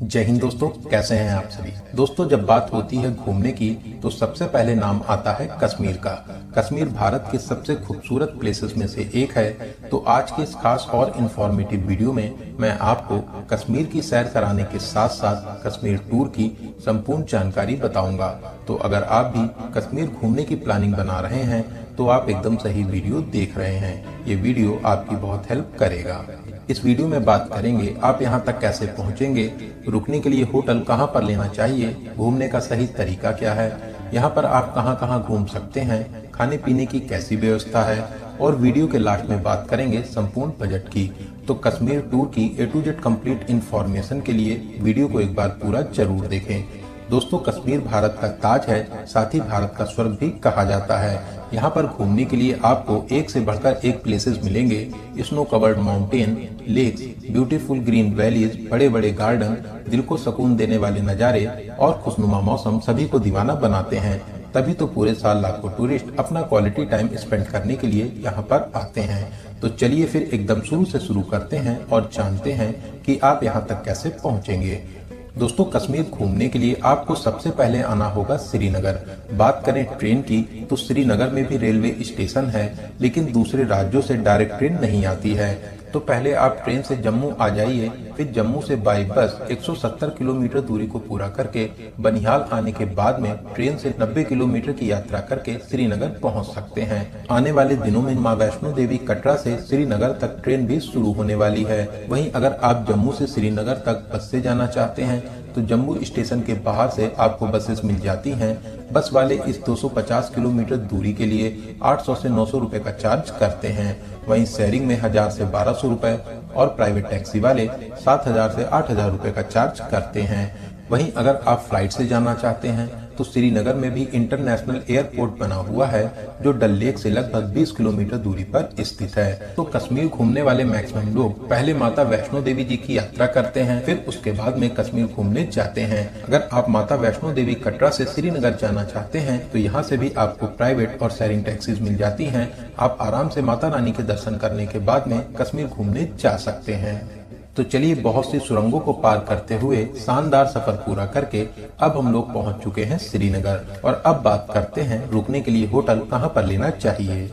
जय हिंद दोस्तों, कैसे हैं आप सभी। दोस्तों, जब बात होती है घूमने की तो सबसे पहले नाम आता है कश्मीर का। कश्मीर भारत के सबसे खूबसूरत प्लेसेस में से एक है। तो आज के इस खास और इंफॉर्मेटिव वीडियो में मैं आपको कश्मीर की सैर कराने के साथ साथ कश्मीर टूर की संपूर्ण जानकारी बताऊंगा। तो अगर आप भी कश्मीर घूमने की प्लानिंग बना रहे हैं तो आप एकदम सही वीडियो देख रहे हैं। ये वीडियो आपकी बहुत हेल्प करेगा। इस वीडियो में बात करेंगे आप यहाँ तक कैसे पहुँचेंगे, रुकने के लिए होटल कहाँ पर लेना चाहिए, घूमने का सही तरीका क्या है, यहाँ पर आप कहाँ कहाँ घूम सकते हैं, खाने पीने की कैसी व्यवस्था है, और वीडियो के लास्ट में बात करेंगे संपूर्ण बजट की। तो कश्मीर टूर की A to Z complete information के लिए वीडियो को एक बार पूरा जरूर देखें। दोस्तों, कश्मीर भारत का ताज है, साथ ही भारत का स्वर्ग भी कहा जाता है। यहाँ पर घूमने के लिए आपको एक से बढ़कर एक प्लेसेस मिलेंगे। Snow covered mountain, lakes, beautiful green valleys, बड़े बड़े गार्डन, दिल को सुकून देने वाले नज़ारे और खुशनुमा मौसम सभी को दीवाना बनाते हैं। तभी तो पूरे साल लाखों टूरिस्ट अपना क्वालिटी टाइम स्पेंड करने के लिए यहाँ पर आते हैं। तो चलिए फिर एकदम शुरू से शुरू करते हैं और जानते हैं कि आप यहाँ तक कैसे पहुँचेंगे। दोस्तों, कश्मीर घूमने के लिए आपको सबसे पहले आना होगा श्रीनगर। बात करें ट्रेन की तो श्रीनगर में भी रेलवे स्टेशन है, लेकिन दूसरे राज्यों से डायरेक्ट ट्रेन नहीं आती है। तो पहले आप ट्रेन से जम्मू आ जाइए, फिर जम्मू से बाई बस 170 किलोमीटर दूरी को पूरा करके बनिहाल आने के बाद में ट्रेन से 90 किलोमीटर की यात्रा करके श्रीनगर पहुंच सकते हैं। आने वाले दिनों में मां वैष्णो देवी कटरा से श्रीनगर तक ट्रेन भी शुरू होने वाली है। वहीं अगर आप जम्मू से श्रीनगर तक बस से जाना चाहते हैं तो जम्मू स्टेशन के बाहर से आपको बसेस मिल जाती हैं। बस वाले इस 250 किलोमीटर दूरी के लिए 800 से 900 रुपए का चार्ज करते हैं। वहीं शेयरिंग में 1000 से 1200 रुपए और प्राइवेट टैक्सी वाले 7000 से 8000 रुपए का चार्ज करते हैं। वहीं अगर आप फ्लाइट से जाना चाहते हैं तो श्रीनगर में भी इंटरनेशनल एयरपोर्ट बना हुआ है, जो डल लेक से लगभग 20 किलोमीटर दूरी पर स्थित है। तो कश्मीर घूमने वाले मैक्सिमम लोग पहले माता वैष्णो देवी जी की यात्रा करते हैं, फिर उसके बाद में कश्मीर घूमने जाते हैं। अगर आप माता वैष्णो देवी कटरा से श्रीनगर जाना चाहते हैं तो यहाँ से भी आपको प्राइवेट और शेयरिंग टैक्सीज मिल जाती हैं। आप आराम से माता रानी के दर्शन करने के बाद में कश्मीर घूमने जा सकते हैं। तो चलिए, बहुत सी सुरंगों को पार करते हुए शानदार सफर पूरा करके अब हम लोग पहुंच चुके हैं श्रीनगर। और अब बात करते हैं रुकने के लिए होटल कहां पर लेना चाहिए।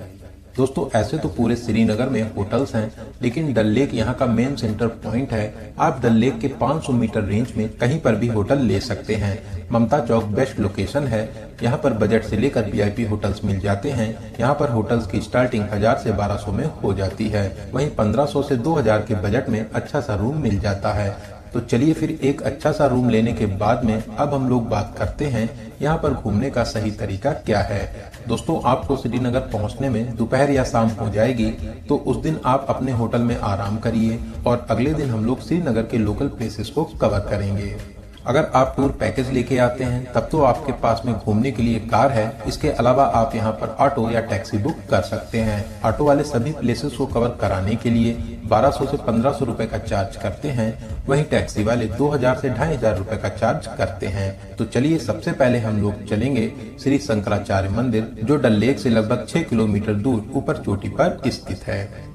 दोस्तों, ऐसे तो पूरे श्रीनगर में होटल्स हैं, लेकिन डल लेक यहाँ का मेन सेंटर पॉइंट है। आप डल लेक के 500 मीटर रेंज में कहीं पर भी होटल ले सकते हैं। ममता चौक बेस्ट लोकेशन है। यहाँ पर बजट से लेकर VIP होटल्स मिल जाते हैं। यहाँ पर होटल्स की स्टार्टिंग 1000 से 1200 में हो जाती है। वहीं 1500 से 2000 के बजट में अच्छा सा रूम मिल जाता है। तो चलिए फिर एक अच्छा सा रूम लेने के बाद में अब हम लोग बात करते हैं यहाँ पर घूमने का सही तरीका क्या है। दोस्तों, आपको श्रीनगर पहुँचने में दोपहर या शाम हो जाएगी, तो उस दिन आप अपने होटल में आराम करिए और अगले दिन हम लोग श्रीनगर के लोकल प्लेसेस को कवर करेंगे। अगर आप टूर पैकेज लेके आते हैं तब तो आपके पास में घूमने के लिए कार है। इसके अलावा आप यहाँ पर ऑटो या टैक्सी बुक कर सकते हैं। ऑटो वाले सभी प्लेसेस को कवर कराने के लिए 1200 से 1500 रुपए का चार्ज करते हैं। वहीं टैक्सी वाले 2000 से 2500 रुपए का चार्ज करते हैं। तो चलिए, सबसे पहले हम लोग चलेंगे श्री शंकराचार्य मंदिर, जो डल लेक से लगभग 6 किलोमीटर दूर ऊपर चोटी पर स्थित है।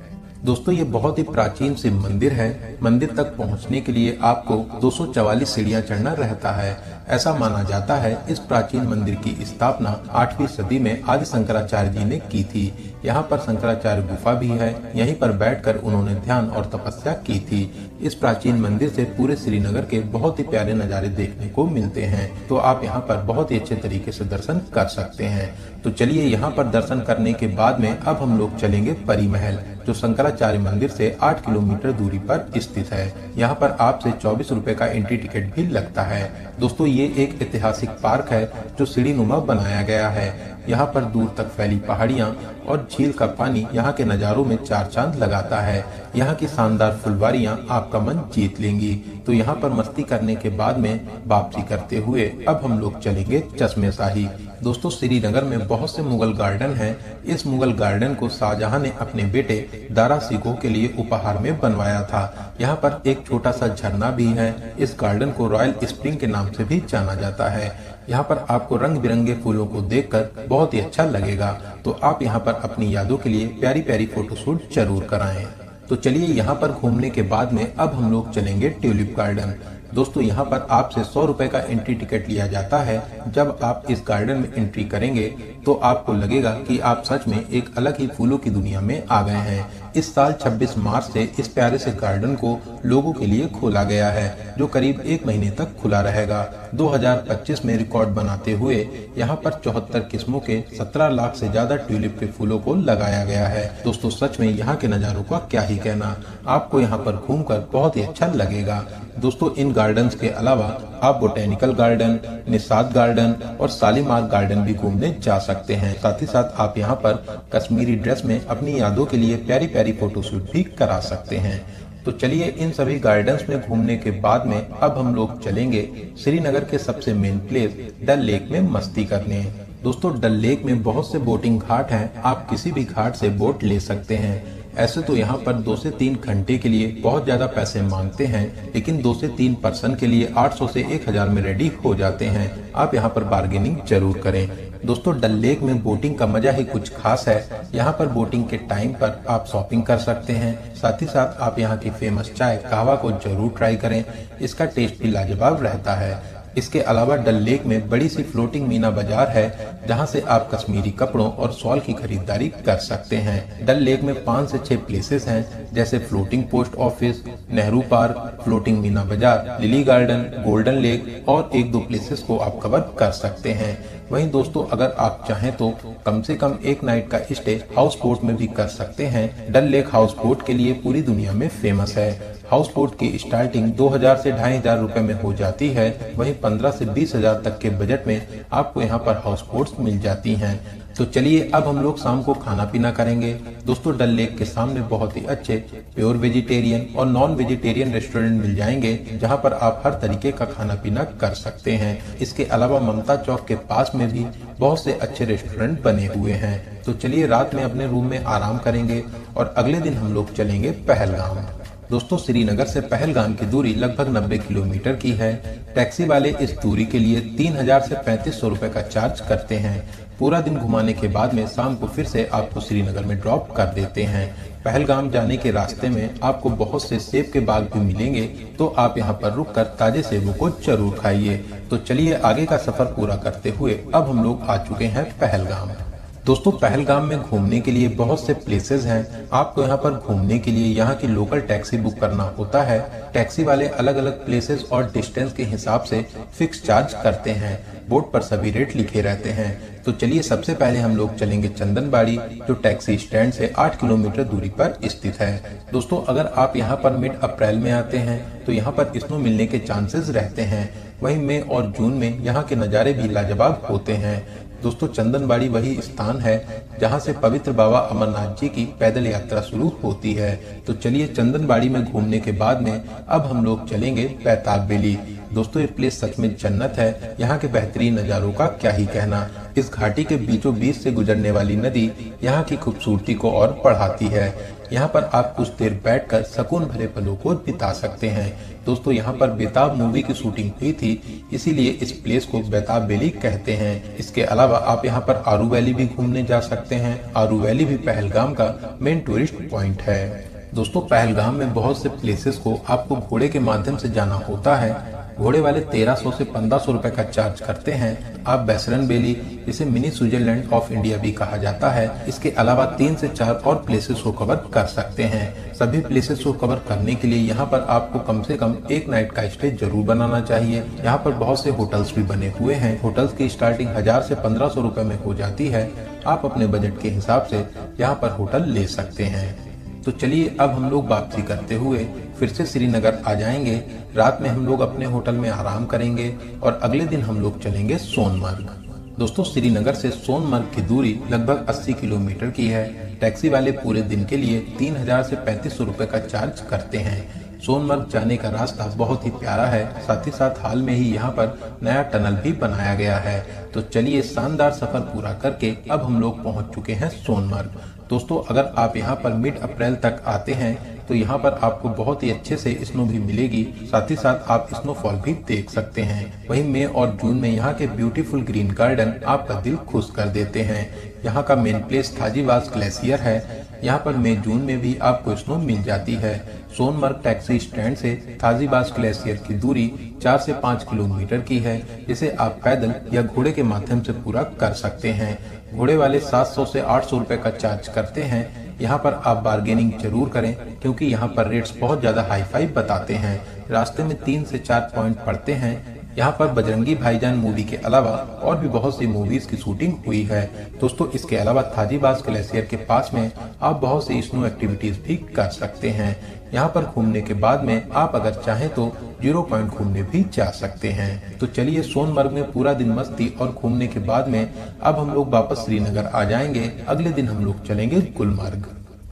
दोस्तों, ये बहुत ही प्राचीन शिव मंदिर है। मंदिर तक पहुंचने के लिए आपको 244 सीढ़ियां चढ़ना रहता है। ऐसा माना जाता है इस प्राचीन मंदिर की स्थापना 8वीं सदी में आदि शंकराचार्य जी ने की थी। यहाँ पर शंकराचार्य गुफा भी है। यहीं पर बैठकर उन्होंने ध्यान और तपस्या की थी। इस प्राचीन मंदिर से पूरे श्रीनगर के बहुत ही प्यारे नज़ारे देखने को मिलते हैं। तो आप यहाँ पर बहुत ही अच्छे तरीके से दर्शन कर सकते हैं। तो चलिए, यहाँ पर दर्शन करने के बाद में अब हम लोग चलेंगे परी महल, जो शंकराचार्य मंदिर से 8 किलोमीटर दूरी पर स्थित है। यहाँ पर आपसे 24 रुपए का एंट्री टिकट भी लगता है। दोस्तों, ये एक ऐतिहासिक पार्क है जो सीढ़ीनुमा बनाया गया है। यहाँ पर दूर तक फैली पहाड़ियाँ और झील का पानी यहाँ के नज़ारों में चार चांद लगाता है। यहाँ की शानदार फुलवारियाँ आपका मन जीत लेंगी। तो यहाँ पर मस्ती करने के बाद में वापसी करते हुए अब हम लोग चलेंगे चश्मे शाही। दोस्तों, श्रीनगर में बहुत से मुगल गार्डन हैं। इस मुगल गार्डन को शाहजहां ने अपने बेटे दारा सिकोह के लिए उपहार में बनवाया था। यहाँ पर एक छोटा सा झरना भी है। इस गार्डन को रॉयल स्प्रिंग के नाम से भी जाना जाता है। यहाँ पर आपको रंग बिरंगे फूलों को देखकर बहुत ही अच्छा लगेगा। तो आप यहाँ पर अपनी यादों के लिए प्यारी प्यारी फोटोशूट जरूर कराएं। तो चलिए, यहाँ पर घूमने के बाद में अब हम लोग चलेंगे ट्यूलिप गार्डन। दोस्तों यहाँ पर आपसे 100 रुपए का एंट्री टिकट लिया जाता है। जब आप इस गार्डन में एंट्री करेंगे तो आपको लगेगा कि आप सच में एक अलग ही फूलों की दुनिया में आ गए हैं। इस साल 26 मार्च से इस प्यारे से गार्डन को लोगों के लिए खोला गया है, जो करीब 1 महीने तक खुला रहेगा। 2025 में रिकॉर्ड बनाते हुए यहाँ पर 74 किस्मों के 17 लाख से ज्यादा ट्यूलिप के फूलों को लगाया गया है। दोस्तों सच में यहाँ के नज़ारों का क्या ही कहना, आपको यहाँ पर घूमकर बहुत ही अच्छा लगेगा। दोस्तों इन गार्डन्स के अलावा आप बोटेनिकल गार्डन, निसाद गार्डन और शालीमार गार्डन भी घूमने जा सकते हैं। साथ ही साथ आप यहाँ पर कश्मीरी ड्रेस में अपनी यादों के लिए प्यारी प्यारी फोटोशूट भी करा सकते हैं। तो चलिए इन सभी गार्डन्स में घूमने के बाद में अब हम लोग चलेंगे श्रीनगर के सबसे मेन प्लेस डल लेक में मस्ती करने। दोस्तों डल लेक में बहुत से बोटिंग घाट हैं, आप किसी भी घाट से बोट ले सकते हैं। ऐसे तो यहाँ पर 2 से 3 घंटे के लिए बहुत ज्यादा पैसे मांगते हैं, लेकिन 2 से 3 पर्सन के लिए 800 से 1000 में रेडी हो जाते हैं। आप यहाँ पर बार्गेनिंग जरूर करें। दोस्तों डल लेक में बोटिंग का मजा ही कुछ खास है। यहाँ पर बोटिंग के टाइम पर आप शॉपिंग कर सकते हैं। साथ ही साथ आप यहाँ की फेमस चाय कहवा को जरूर ट्राई करें, इसका टेस्ट भी लाजवाब रहता है। इसके अलावा डल लेक में बड़ी सी फ्लोटिंग मीना बाजार है, जहां से आप कश्मीरी कपड़ों और शॉल की खरीदारी कर सकते हैं। डल लेक में 5 से 6 प्लेसेस हैं, जैसे floating post office, Nehru park, floating Meena बाजार, लिली गार्डन, गोल्डन लेक और 1-2 प्लेसेस को आप कवर कर सकते हैं। वहीं दोस्तों अगर आप चाहें तो कम से कम 1 नाइट का स्टे हाउस बोट में भी कर सकते हैं। डल लेक हाउस बोट के लिए पूरी दुनिया में फेमस है। हाउस बोट की स्टार्टिंग 2000 से 2500 रुपए में हो जाती है। वहीं 15 से 20,000 तक के बजट में आपको यहाँ पर हाउस बोट्स मिल जाती हैं। तो चलिए अब हम लोग शाम को खाना पीना करेंगे। दोस्तों डल लेक के सामने बहुत ही अच्छे प्योर वेजिटेरियन और नॉन वेजिटेरियन रेस्टोरेंट मिल जाएंगे, जहां पर आप हर तरीके का खाना पीना कर सकते हैं। इसके अलावा ममता चौक के पास में भी बहुत से अच्छे रेस्टोरेंट बने हुए हैं। तो चलिए रात में अपने रूम में आराम करेंगे और अगले दिन हम लोग चलेंगे पहलगाम। दोस्तों श्रीनगर से पहलगाम की दूरी लगभग 90 किलोमीटर की है। टैक्सी वाले इस दूरी के लिए 3000 से 3500 रुपए का चार्ज करते हैं। पूरा दिन घुमाने के बाद में शाम को फिर से आपको श्रीनगर में ड्रॉप कर देते हैं। पहलगाम जाने के रास्ते में आपको बहुत से सेब के बाग भी मिलेंगे, तो आप यहाँ पर रुककर ताजे सेबों को जरूर खाइए। तो चलिए आगे का सफर पूरा करते हुए अब हम लोग आ चुके हैं पहलगाम। दोस्तों पहलगाम में घूमने के लिए बहुत से प्लेसेस हैं। आपको यहाँ पर घूमने के लिए यहाँ की लोकल टैक्सी बुक करना होता है। टैक्सी वाले अलग अलग प्लेसेस और डिस्टेंस के हिसाब से फिक्स चार्ज करते हैं। बोर्ड पर सभी रेट लिखे रहते हैं। तो चलिए सबसे पहले हम लोग चलेंगे चंदनबाड़ी, जो टैक्सी स्टैंड से 8 किलोमीटर दूरी पर स्थित है। दोस्तों अगर आप यहाँ पर मिड अप्रैल में आते हैं तो यहाँ पर स्नो मिलने के चांसेस रहते हैं। वहीं मई और जून में यहाँ के नज़ारे भी लाजवाब होते हैं। दोस्तों चंदनबाड़ी वही स्थान है जहां से पवित्र बाबा अमरनाथ जी की पैदल यात्रा शुरू होती है। तो चलिए चंदनबाड़ी में घूमने के बाद में अब हम लोग चलेंगे बैताब वैली। दोस्तों ये प्लेस सच में जन्नत है। यहाँ के बेहतरीन नज़ारों का क्या ही कहना। इस घाटी के बीचों बीच से गुजरने वाली नदी यहाँ की खूबसूरती को और बढ़ाती है। यहाँ पर आप कुछ देर बैठकर सुकून भरे पलों को बिता सकते हैं। दोस्तों यहाँ पर बेताब मूवी की शूटिंग हुई थी, इसीलिए इस प्लेस को बैताब वैली कहते हैं। इसके अलावा आप यहाँ पर आरू वैली भी घूमने जा सकते हैं। आरू वैली भी पहलगाम का मेन टूरिस्ट पॉइंट है। दोस्तों पहलगाम में बहुत से प्लेसेस को आपको घोड़े के माध्यम से जाना होता है। घोड़े वाले 1300 से 1500 रुपए का चार्ज करते हैं। आप बैसरन वैली, जिसे मिनी स्विट्जरलैंड ऑफ इंडिया भी कहा जाता है, इसके अलावा 3 से 4 और प्लेसेस को कवर कर सकते हैं। सभी प्लेसेस को कवर करने के लिए यहाँ पर आपको कम से कम 1 नाइट का स्टे जरूर बनाना चाहिए। यहाँ पर बहुत से होटल्स भी बने हुए हैं। होटल्स की स्टार्टिंग 1000 से 1500 रुपए में हो जाती है। आप अपने बजट के हिसाब से यहाँ पर होटल ले सकते हैं। तो चलिए अब हम लोग वापसी करते हुए फिर से श्रीनगर आ जाएंगे। रात में हम लोग अपने होटल में आराम करेंगे और अगले दिन हम लोग चलेंगे सोनमर्ग। दोस्तों श्रीनगर से सोनमर्ग की दूरी लगभग 80 किलोमीटर की है। टैक्सी वाले पूरे दिन के लिए 3000 से 3500 रुपए का चार्ज करते हैं। सोनमर्ग जाने का रास्ता बहुत ही प्यारा है। साथ ही साथ हाल में ही यहाँ पर नया टनल भी बनाया गया है। तो चलिए शानदार सफर पूरा करके अब हम लोग पहुँच चुके हैं सोनमर्ग। दोस्तों अगर आप यहाँ पर मिड अप्रैल तक आते हैं तो यहाँ पर आपको बहुत ही अच्छे से स्नो भी मिलेगी। साथ ही साथ आप स्नोफॉल भी देख सकते हैं। वहीं मई और जून में यहाँ के ब्यूटीफुल ग्रीन गार्डन आपका दिल खुश कर देते हैं। यहाँ का मेन प्लेस थाजीवास ग्लेशियर है। यहाँ पर मई जून में भी आपको स्नो मिल जाती है। सोनमर्ग टैक्सी स्टैंड से थाजीबास ग्लेशियर की दूरी 4 से 5 किलोमीटर की है, जिसे आप पैदल या घोड़े के माध्यम से पूरा कर सकते हैं। घोड़े वाले 700 से 800 रुपए का चार्ज करते हैं। यहाँ पर आप बार्गेनिंग जरूर करें, क्योंकि यहाँ पर रेट्स बहुत ज्यादा हाई फाई बताते हैं। रास्ते में 3 से 4 पॉइंट पड़ते हैं। यहाँ पर बजरंगी भाईजान मूवी के अलावा और भी बहुत सी मूवीज की शूटिंग हुई है। दोस्तों इसके अलावा थाजीबास ग्लेशियर के पास में आप बहुत सी स्नो एक्टिविटीज भी कर सकते हैं। यहाँ पर घूमने के बाद में आप अगर चाहें तो 0 पॉइंट घूमने भी जा सकते हैं। तो चलिए, सोनमर्ग में पूरा दिन मस्ती और घूमने के बाद में अब हम लोग वापस श्रीनगर आ जाएंगे। अगले दिन हम लोग चलेंगे गुलमर्ग।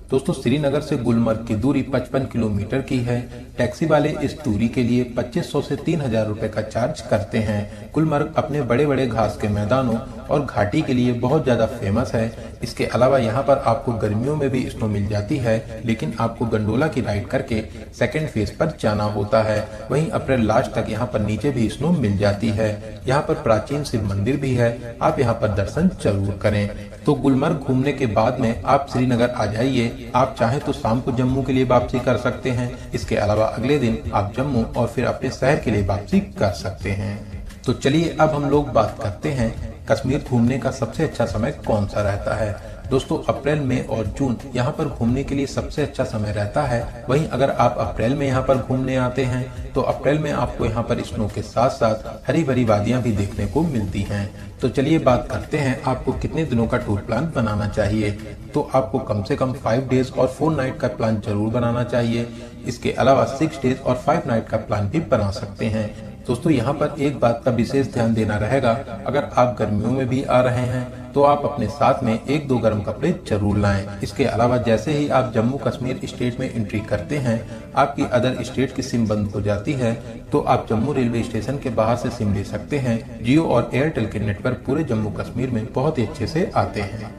दोस्तों श्रीनगर से गुलमर्ग की दूरी 55 किलोमीटर की है। टैक्सी वाले इस दूरी के लिए 2500 से 3000 रुपए का चार्ज करते हैं। गुलमर्ग अपने बड़े बड़े घास के मैदानों और घाटी के लिए बहुत ज्यादा फेमस है। इसके अलावा यहाँ पर आपको गर्मियों में भी स्नो मिल जाती है, लेकिन आपको गंडोला की राइड करके सेकेंड फेज पर जाना होता है। वहीं अप्रैल लास्ट तक यहाँ पर नीचे भी स्नो मिल जाती है। यहाँ पर प्राचीन शिव मंदिर भी है, आप यहाँ पर दर्शन जरूर करें। तो गुलमर्ग घूमने के बाद में आप श्रीनगर आ जाइए। आप चाहें तो शाम को जम्मू के लिए वापसी कर सकते हैं। इसके अलावा अगले दिन आप जम्मू और फिर अपने शहर के लिए वापसी कर सकते हैं। तो चलिए अब हम लोग बात करते हैं कश्मीर घूमने का सबसे अच्छा समय कौन सा रहता है। दोस्तों अप्रैल, मई और जून यहाँ पर घूमने के लिए सबसे अच्छा समय रहता है। वहीं अगर आप अप्रैल में यहाँ पर घूमने आते हैं तो अप्रैल में आपको यहाँ पर स्नो के साथ साथ हरी भरी वादियां भी देखने को मिलती हैं। तो चलिए बात करते हैं आपको कितने दिनों का टूर प्लान बनाना चाहिए। तो आपको कम से कम 5 डेज और 4 नाइट का प्लान जरूर बनाना चाहिए। इसके अलावा 6 डेज और 5 नाइट का प्लान भी बना सकते हैं। दोस्तों यहाँ पर एक बात का विशेष ध्यान देना रहेगा, अगर आप गर्मियों में भी आ रहे हैं तो आप अपने साथ में 1-2 गर्म कपड़े जरूर लाएं। इसके अलावा जैसे ही आप जम्मू कश्मीर स्टेट में एंट्री करते हैं, आपकी अदर स्टेट की सिम बंद हो जाती है, तो आप जम्मू रेलवे स्टेशन के बाहर से सिम ले सकते हैं। जियो और एयरटेल के नेटवर्क पूरे जम्मू कश्मीर में बहुत ही अच्छे से आते हैं।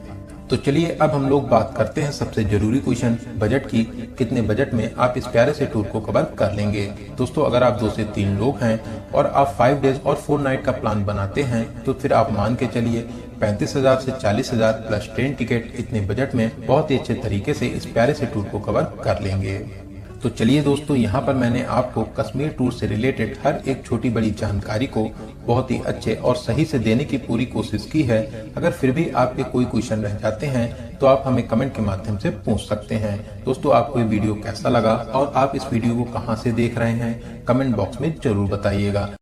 तो चलिए अब हम लोग बात करते हैं सबसे जरूरी क्वेश्चन, बजट की। कितने बजट में आप इस प्यारे से टूर को कवर कर लेंगे। दोस्तों अगर आप 2 से 3 लोग हैं और आप 5 डेज और 4 नाइट का प्लान बनाते हैं, तो फिर आप मान के चलिए 35,000 से 40,000 प्लस ट्रेन टिकट, इतने बजट में बहुत ही अच्छे तरीके से इस प्यारे से टूर को कवर कर लेंगे। तो चलिए दोस्तों, यहाँ पर मैंने आपको कश्मीर टूर से रिलेटेड हर एक छोटी बड़ी जानकारी को बहुत ही अच्छे और सही से देने की पूरी कोशिश की है। अगर फिर भी आपके कोई क्वेश्चन रह जाते हैं तो आप हमें कमेंट के माध्यम से पूछ सकते हैं। दोस्तों आपको ये वीडियो कैसा लगा और आप इस वीडियो को कहाँ से देख रहे हैं, कमेंट बॉक्स में जरूर बताइएगा।